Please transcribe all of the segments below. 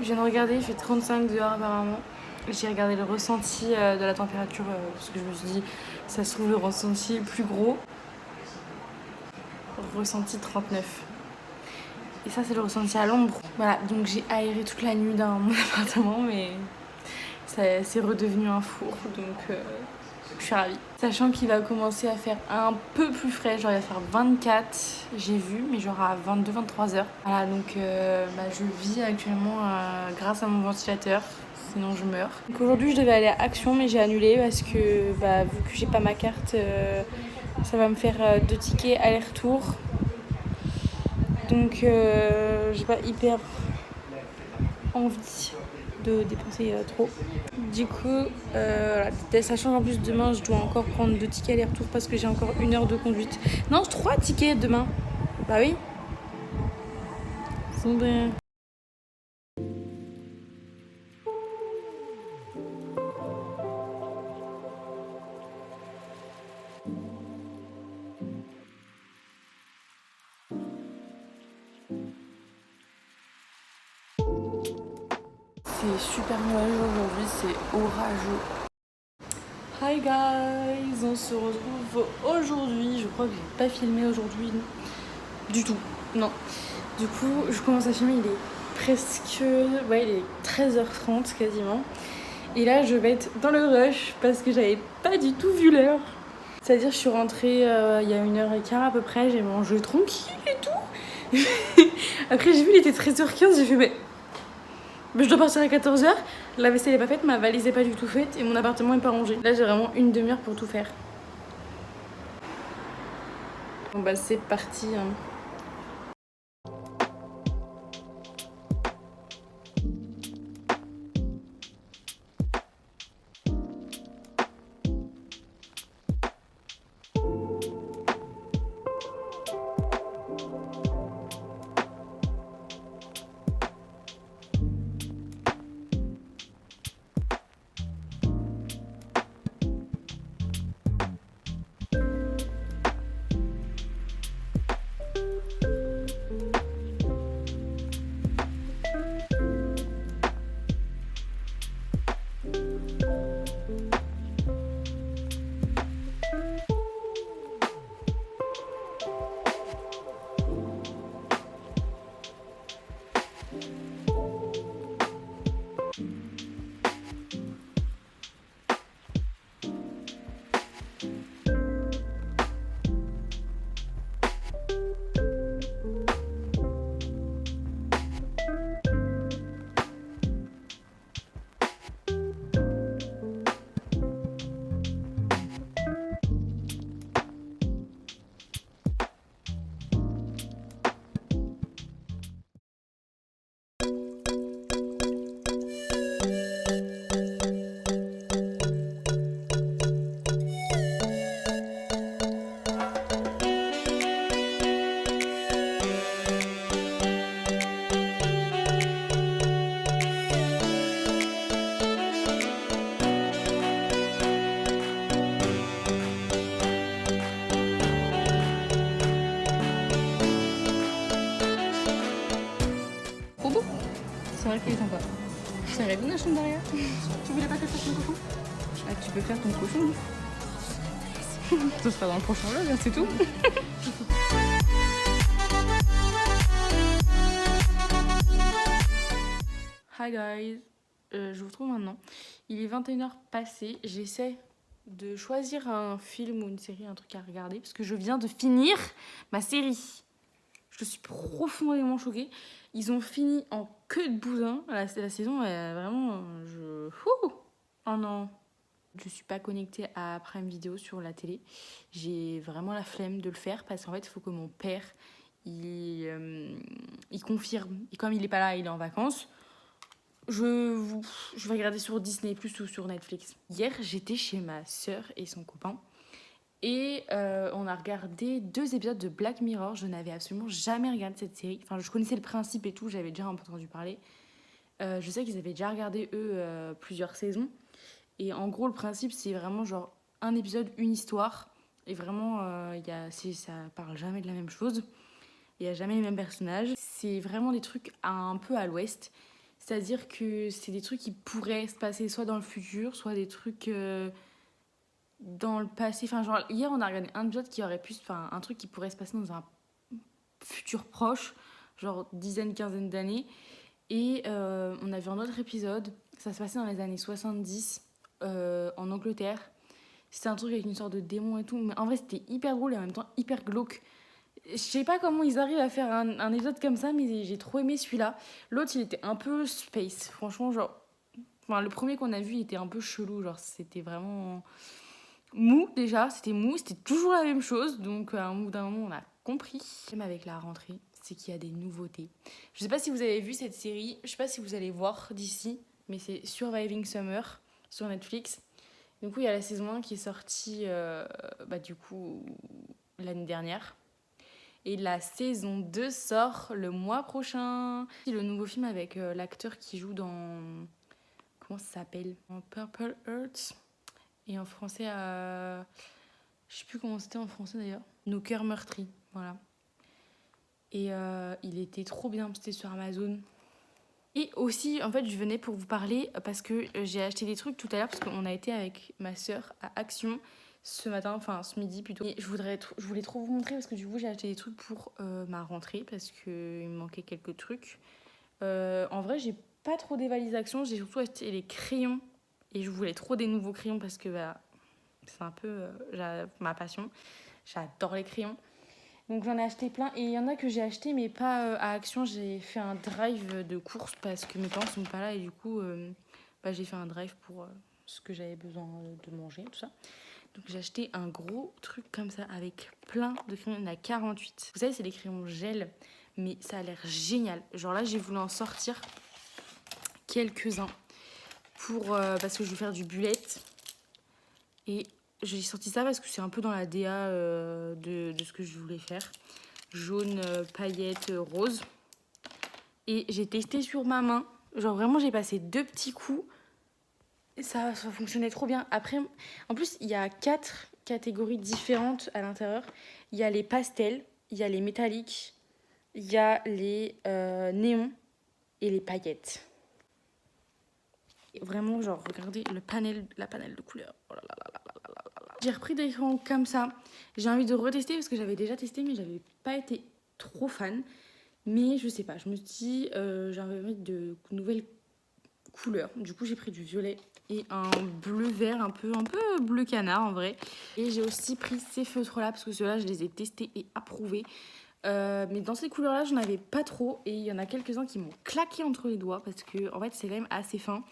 Je viens de regarder, il fait 35 dehors apparemment. J'ai regardé le ressenti de la température parce que je me suis dit, ça se trouve le ressenti est plus gros. Ressenti 39. Et ça c'est le ressenti à l'ombre. Voilà, donc j'ai aéré toute la nuit dans mon appartement, mais c'est redevenu un four, donc je suis ravie. Sachant qu'il va commencer à faire un peu plus frais, genre il va faire 24, j'ai vu, mais genre à 22-23 heures. Voilà, donc je vis actuellement grâce à mon ventilateur, sinon je meurs. Donc aujourd'hui je devais aller à Action, mais j'ai annulé parce que vu que j'ai pas ma carte, ça va me faire 2 tickets aller-retour. Donc j'ai pas hyper envie de dépenser trop. Du coup, voilà, ça change en plus. Demain, je dois encore prendre 2 tickets aller-retour parce que j'ai encore 1 heure de conduite. Non, 3 tickets demain. Bah oui. C'est bien. C'est super nuageux aujourd'hui, c'est orageux. Hi guys, on se retrouve aujourd'hui. Je crois que j'ai pas filmé aujourd'hui du tout, non. Du coup, je commence à filmer, il est presque... Ouais, il est 13h30 quasiment. Et là, je vais être dans le rush parce que j'avais pas du tout vu l'heure. C'est-à-dire, je suis rentrée il y a 1h15 à peu près, j'ai mangé tranquille et tout. Après, j'ai vu, il était 13h15, j'ai fait, mais je dois partir à 14h. La vaisselle est pas faite, ma valise est pas du tout faite et mon appartement est pas rangé. Là, j'ai vraiment 1 demi-heure pour tout faire. Bon, bah, c'est parti. Hein. C'est vrai qu'il est sympa. Ça aurait bien la chambre derrière. Tu voulais pas que je fasse mon cochon? Ah, tu peux faire ton cochon. Ce sera dans le prochain vlog, c'est tout. Hi guys, je vous retrouve maintenant. Il est 21h passé. J'essaie de choisir un film ou une série, un truc à regarder parce que je viens de finir ma série. Je suis profondément choquée. Ils ont fini en queue de bousin. La saison est vraiment... Oh non. Je suis pas connectée à Prime Video sur la télé. J'ai vraiment la flemme de le faire parce qu'en fait, il faut que mon père, il confirme. Et comme il est pas là, il est en vacances, je vais regarder sur Disney+ ou sur Netflix. Hier, j'étais chez ma sœur et son copain. Et on a regardé 2 épisodes de Black Mirror. Je n'avais absolument jamais regardé cette série. Enfin, je connaissais le principe et tout, j'avais déjà un peu entendu parler. Je sais qu'ils avaient déjà regardé, eux, plusieurs saisons. Et en gros, le principe, c'est vraiment genre un épisode, une histoire. Et vraiment, ça parle jamais de la même chose. Il n'y a jamais les mêmes personnages. C'est vraiment des trucs un peu à l'ouest. C'est-à-dire que c'est des trucs qui pourraient se passer soit dans le futur, soit des trucs dans le passé. Enfin, genre, hier, on a regardé un épisode qui aurait pu... Enfin, un truc qui pourrait se passer dans un futur proche, genre dizaine, quinzaine d'années. Et on a vu un autre épisode. Ça se passait dans les années 70 en Angleterre. C'était un truc avec une sorte de démon et tout. Mais en vrai, c'était hyper drôle et en même temps hyper glauque. Je sais pas comment ils arrivent à faire un épisode comme ça, mais j'ai trop aimé celui-là. L'autre, il était un peu space. Franchement, genre... Enfin, le premier qu'on a vu, il était un peu chelou. Genre, c'était vraiment mou, déjà. C'était mou. C'était toujours la même chose. Donc, à un bout d'un moment, on a compris. Même avec la rentrée, c'est qu'il y a des nouveautés. Je sais pas si vous avez vu cette série. Je sais pas si vous allez voir d'ici. Mais c'est Surviving Summer sur Netflix. Du coup, il y a la saison 1 qui est sortie, du coup, l'année dernière. Et la saison 2 sort le mois prochain. C'est le nouveau film avec l'acteur qui joue dans... Comment ça s'appelle ? En Purple Hearts. Et en français, je sais plus comment c'était en français d'ailleurs. Nos cœurs meurtris, voilà. Et il était trop bien, c'était sur Amazon. Et aussi, en fait, je venais pour vous parler parce que j'ai acheté des trucs tout à l'heure parce qu'on a été avec ma sœur à Action ce matin, enfin ce midi plutôt. Et je voulais trop vous montrer parce que du coup, j'ai acheté des trucs pour ma rentrée parce qu'il me manquait quelques trucs. En vrai, j'ai pas trop des valises Action, j'ai surtout acheté les crayons. Et je voulais trop des nouveaux crayons parce que c'est un peu ma passion. J'adore les crayons. Donc j'en ai acheté plein et il y en a que j'ai acheté mais pas à Action. J'ai fait un drive de course parce que mes parents sont pas là et du coup j'ai fait un drive pour ce que j'avais besoin de manger, tout ça. Donc j'ai acheté un gros truc comme ça avec plein de crayons. Il y en a 48. Vous savez, c'est des crayons gel, mais ça a l'air génial. Genre là, j'ai voulu en sortir quelques-uns parce que je vais faire du bullet. Et j'ai sorti ça parce que c'est un peu dans la DA de ce que je voulais faire. Jaune, paillettes, rose. Et j'ai testé sur ma main. Genre vraiment, j'ai passé 2 petits coups. Et ça fonctionnait trop bien. Après, en plus, il y a 4 catégories différentes à l'intérieur. Il y a les pastels, il y a les métalliques, il y a les néons et les paillettes. Et vraiment, genre, regardez la panel de couleurs. Oh là là là là là là là là. J'ai repris des crayons comme ça. J'ai envie de retester parce que j'avais déjà testé, mais j'avais pas été trop fan. Mais je sais pas, je me suis dit, j'ai envie de mettre de nouvelles couleurs. Du coup, j'ai pris du violet et un bleu vert, un peu bleu canard en vrai. Et j'ai aussi pris ces feutres-là parce que ceux-là, je les ai testés et approuvés. Mais dans ces couleurs-là, j'en avais pas trop. Et il y en a quelques-uns qui m'ont claqué entre les doigts parce que en fait, c'est quand même assez fin.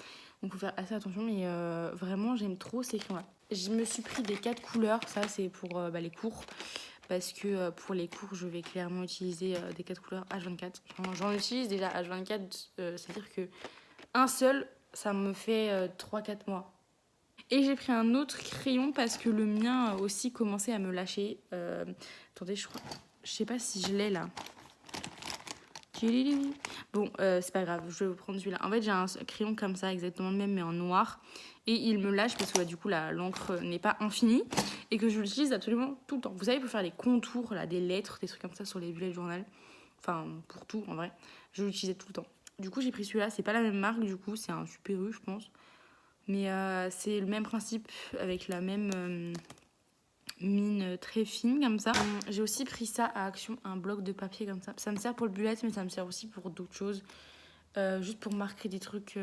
Donc, il faut faire assez attention. Mais vraiment, j'aime trop ces crayons-là. Je me suis pris des 4 couleurs. Ça, c'est pour les cours. Parce que pour les cours, je vais clairement utiliser des 4 couleurs H24. J'en utilise déjà H24, c'est-à-dire que un seul, ça me fait 3-4 mois. Et j'ai pris un autre crayon parce que le mien a aussi commencé à me lâcher. Attendez, je sais pas si je l'ai là. Bon, c'est pas grave, je vais vous prendre celui-là. En fait, j'ai un crayon comme ça, exactement le même, mais en noir. Et il me lâche parce que du coup, l'encre n'est pas infinie. Et que je l'utilise absolument tout le temps. Vous savez, pour faire les contours, là, des lettres, des trucs comme ça sur les bullet journal. Enfin, pour tout, en vrai. Je l'utilisais tout le temps. Du coup, j'ai pris celui-là. C'est pas la même marque, du coup. C'est un Super U, je pense. Mais c'est le même principe, avec la même mine très fine comme ça. J'ai aussi pris ça à Action, un bloc de papier comme ça. Ça me sert pour le bullet, mais ça me sert aussi pour d'autres choses. Juste pour marquer des trucs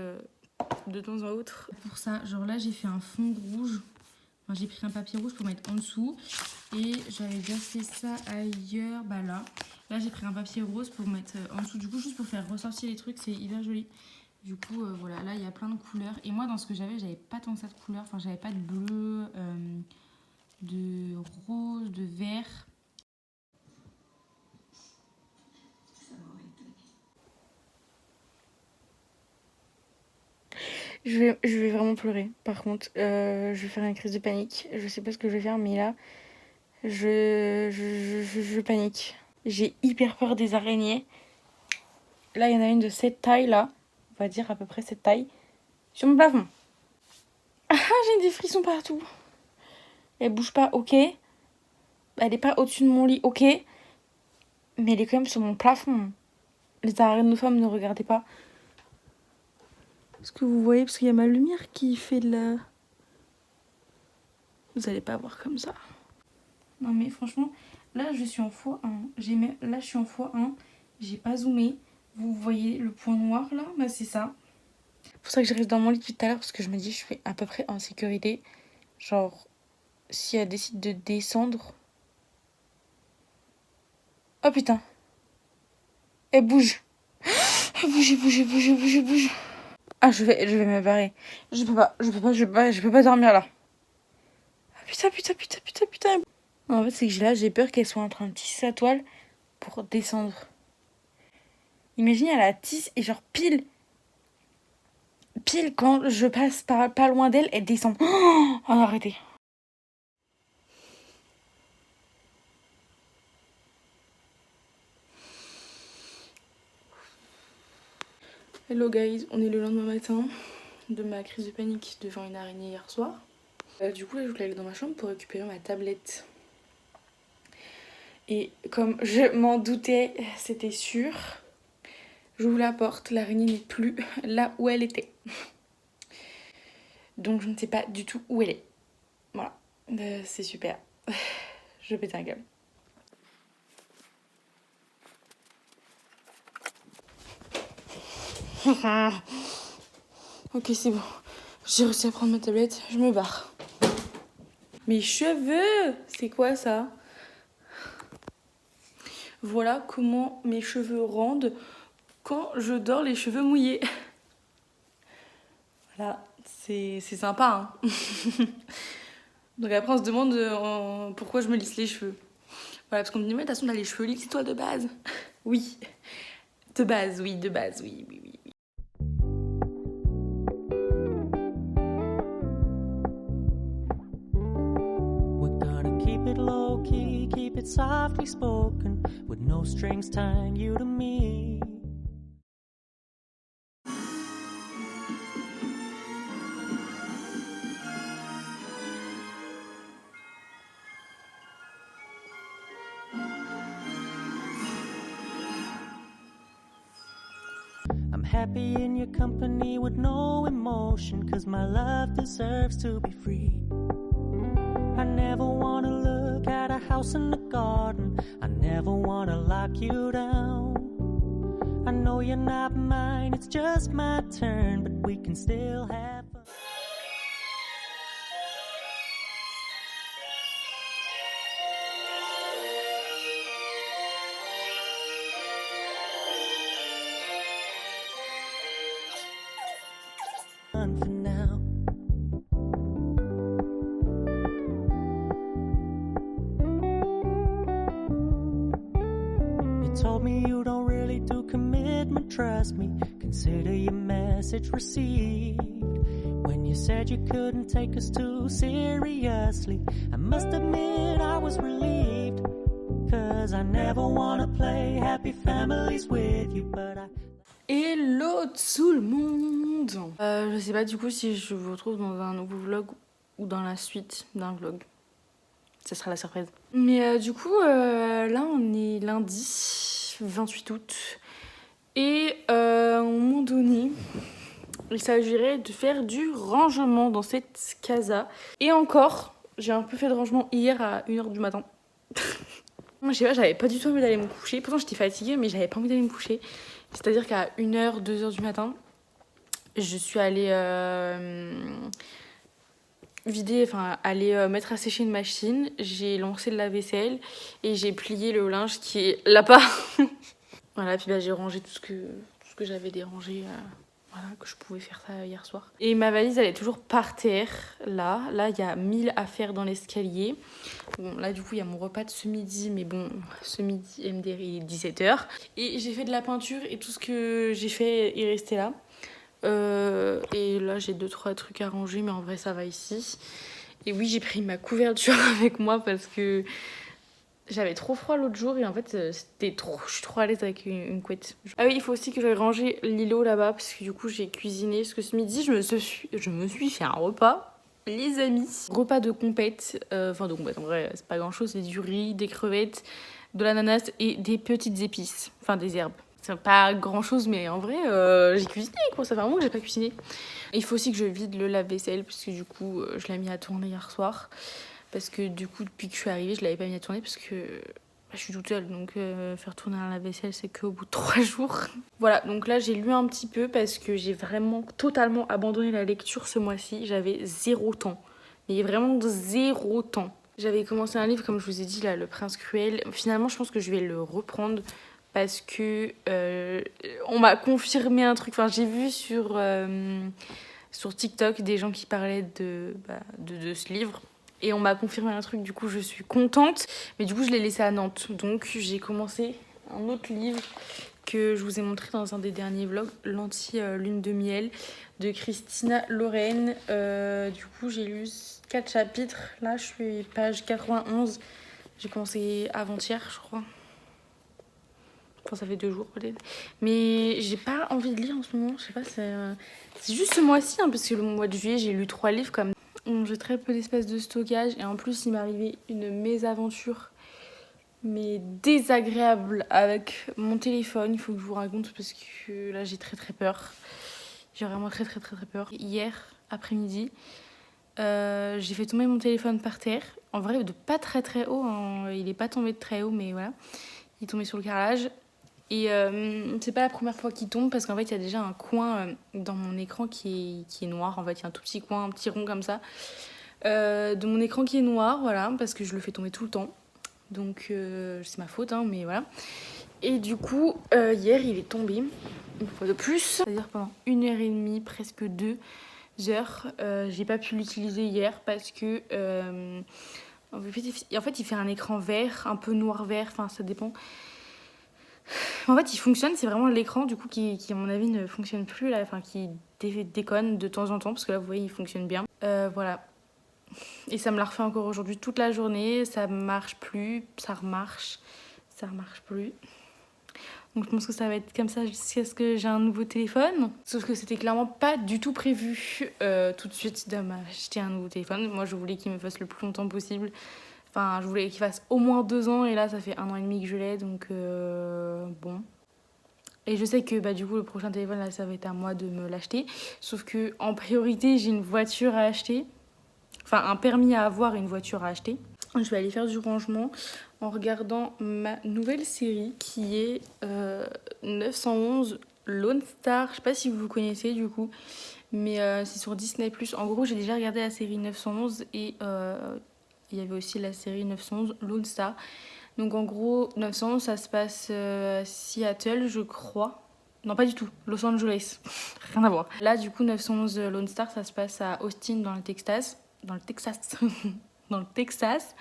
de temps en autre. Pour ça, genre là, j'ai fait un fond rouge. Enfin, j'ai pris un papier rouge pour mettre en dessous. Et j'avais déjà fait ça ailleurs. Bah là. Là, j'ai pris un papier rose pour mettre en dessous. Du coup, juste pour faire ressortir les trucs, c'est hyper joli. Du coup, voilà, là, il y a plein de couleurs. Et moi, dans ce que j'avais pas tant que ça de couleurs. Enfin, j'avais pas de bleu, de rose, de vert. Je vais vraiment pleurer, par contre. Je vais faire une crise de panique. Je sais pas ce que je vais faire, mais là, Je panique. J'ai hyper peur des araignées. Là, il y en a une de cette taille, là. On va dire à peu près cette taille. Sur mon plafond. Ah, j'ai des frissons partout. Elle bouge pas, ok. Elle est pas au-dessus de mon lit, ok. Mais elle est quand même sur mon plafond. Les araignées de femmes, ne regardez pas. Est-ce que vous voyez? Parce qu'il y a ma lumière qui fait de la... Vous allez pas voir comme ça. Non mais franchement, là je suis en x1. Là je suis en x1. J'ai pas zoomé. Vous voyez le point noir là? Bah c'est ça. C'est pour ça que je reste dans mon lit depuis tout à l'heure. Parce que je me dis je suis à peu près en sécurité. Genre, si elle décide de descendre... Oh putain. Elle bouge. Elle bouge, elle bouge, elle bouge, elle bouge, elle bouge. Ah je vais me barrer. Je peux pas dormir là. Ah, putain. En fait, c'est que j'ai peur qu'elle soit en train de tisser sa toile pour descendre. Imaginez, elle la tisse et genre pile quand je passe pas loin d'elle, elle descend. Oh, arrêtez. Hello guys, on est le lendemain matin de ma crise de panique devant une araignée hier soir. Du coup, là, je voulais aller dans ma chambre pour récupérer ma tablette. Et comme je m'en doutais, c'était sûr. J'ouvre la porte, l'araignée n'est plus là où elle était. Donc je ne sais pas du tout où elle est. Voilà, c'est super. Je pète un câble. Ok, c'est bon. J'ai réussi à prendre ma tablette, je me barre. Mes cheveux! C'est quoi ça? Voilà comment mes cheveux rendent quand je dors les cheveux mouillés. Voilà, c'est sympa, hein. Donc après on se demande pourquoi je me lisse les cheveux. Voilà, parce qu'on me dit mais de toute façon t'as les cheveux lisses toi de base. Oui, de base, oui. We're gonna keep it low key, keep it softly spoken, with no strings tying you to me. I'm happy in your company with no emotion, 'cause my love deserves to be free. I never wanna look at a house in the garden, I never wanna lock you down. I know you're not mine, it's just my turn, but we can still have fun. For now. You told me you don't really do commitment, trust me, consider your message received. When you said you couldn't take us too seriously, I must admit I was relieved, 'cause I never wanna play happy families with you, but I... Hello tout le monde. Je sais pas du coup si je vous retrouve dans un nouveau vlog ou dans la suite d'un vlog. Ça sera la surprise. Mais du coup, là on est lundi 28 août. Et à un moment donné, il s'agirait de faire du rangement dans cette casa. Et encore, j'ai un peu fait de rangement hier à 1h du matin. Moi, je sais pas, j'avais pas du tout envie d'aller me coucher. Pourtant, j'étais fatiguée, mais j'avais pas envie d'aller me coucher. C'est-à-dire qu'à 1h, 2h du matin, je suis allée mettre à sécher une machine. J'ai lancé le lave-vaisselle et j'ai plié le linge qui est là-bas. Voilà, puis j'ai rangé tout ce que j'avais dérangé. Voilà, que je pouvais faire ça hier soir. Et ma valise, elle est toujours par terre, là. Là, il y a 1000 affaires dans l'escalier. Bon, là, du coup, il y a mon repas de ce midi. Mais bon, ce midi, MDR, il est 17h. Et j'ai fait de la peinture et tout ce que j'ai fait est resté là. Et là, j'ai 2-3 trucs à ranger, mais en vrai, ça va ici. Et oui, j'ai pris ma couverture avec moi parce que j'avais trop froid l'autre jour et en fait, je suis trop à l'aise avec une couette. Ah oui, il faut aussi que j'aille ranger l'îlot là-bas parce que du coup, j'ai cuisiné. Parce que ce midi, je me suis fait un repas. Les amis, repas de compète, de compète en vrai, c'est pas grand chose, c'est du riz, des crevettes, de l'ananas et des petites épices, enfin des herbes. C'est pas grand chose, mais en vrai, j'ai cuisiné quoi, ça fait un moment que j'ai pas cuisiné. Il faut aussi que je vide le lave-vaisselle, parce que du coup, je l'ai mis à tourner hier soir. Parce que du coup, depuis que je suis arrivée, je l'avais pas mis à tourner parce que je suis toute seule. Donc faire tourner un lave-vaisselle, c'est qu'au bout de 3 jours. Voilà, donc là, j'ai lu un petit peu parce que j'ai vraiment totalement abandonné la lecture ce mois-ci. J'avais 0 temps. Mais vraiment 0 temps. J'avais commencé un livre, comme je vous ai dit, là, Le Prince Cruel. Finalement, je pense que je vais le reprendre parce que on m'a confirmé un truc. Enfin, j'ai vu sur TikTok des gens qui parlaient de ce livre. Et on m'a confirmé un truc, du coup je suis contente. Mais du coup je l'ai laissé à Nantes. Donc j'ai commencé un autre livre que je vous ai montré dans un des derniers vlogs, L'Anti-Lune de Miel de Christina Lorraine. Du coup j'ai lu 4 chapitres. Là je suis page 91. J'ai commencé avant-hier je crois. Enfin ça fait 2 jours peut-être. Mais j'ai pas envie de lire en ce moment. Je sais pas, c'est juste ce mois-ci hein, parce que le mois de juillet j'ai lu 3 livres comme... J'ai très peu d'espace de stockage et en plus il m'est arrivé une mésaventure mais désagréable avec mon téléphone. Il faut que je vous raconte parce que là j'ai très peur. J'ai vraiment très peur. Hier après-midi, j'ai fait tomber mon téléphone par terre. En vrai de pas très haut, hein. Il est pas tombé de très haut mais voilà. Il est tombé sur le carrelage. Et c'est pas la première fois qu'il tombe parce qu'en fait il y a déjà un coin dans mon écran qui est noir. En fait il y a un tout petit coin, un petit rond comme ça de mon écran qui est noir, voilà, parce que je le fais tomber tout le temps. Donc c'est ma faute, hein, mais voilà. Et du coup hier il est tombé une fois de plus, c'est-à-dire pendant 1h30, presque 2 heures. J'ai pas pu l'utiliser hier parce que en fait il fait un écran vert, un peu noir-vert, enfin ça dépend. En fait, il fonctionne, c'est vraiment l'écran du coup qui à mon avis ne fonctionne plus là, enfin qui déconne de temps en temps parce que là vous voyez il fonctionne bien. Voilà. Et ça me l'a refait encore aujourd'hui toute la journée, ça marche plus, ça remarche plus. Donc je pense que ça va être comme ça jusqu'à ce que j'ai un nouveau téléphone. Sauf que c'était clairement pas du tout prévu tout de suite de m'acheter un nouveau téléphone. Moi je voulais qu'il me fasse le plus longtemps possible. Enfin, je voulais qu'il fasse au moins 2 ans et là ça fait 1 an et demi que je l'ai donc bon. Et je sais que du coup le prochain téléphone là ça va être à moi de me l'acheter. Sauf que en priorité j'ai une voiture à acheter. Enfin un permis à avoir et une voiture à acheter. Je vais aller faire du rangement en regardant ma nouvelle série qui est 911 Lone Star. Je sais pas si vous connaissez du coup, mais c'est sur Disney+. En gros j'ai déjà regardé la série 911 et il y avait aussi la série 911 Lone Star. Donc en gros 911 ça se passe à Seattle je crois. Non pas du tout, Los Angeles, rien à voir. Là du coup 911 Lone Star ça se passe à Austin dans le Texas. Dans le Texas.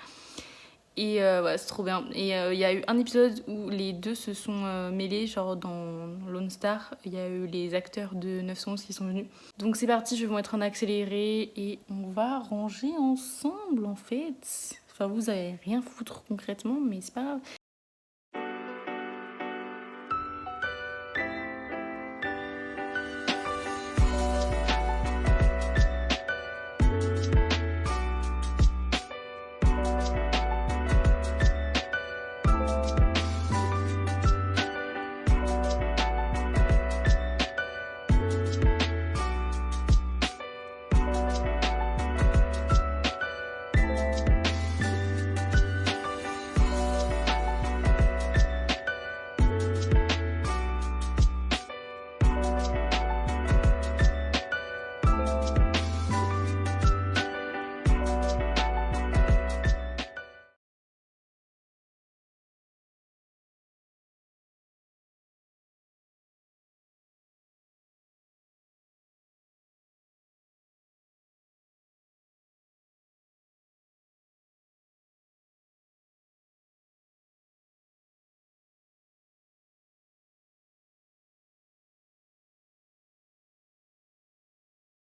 Et ouais, c'est trop bien. Et il y a eu un épisode où les deux se sont mêlés, genre dans Lone Star, il y a eu les acteurs de 911 qui sont venus. Donc c'est parti, je vais vous mettre en accéléré et on va ranger ensemble en fait. Enfin vous allez rien foutre concrètement, mais c'est pas grave.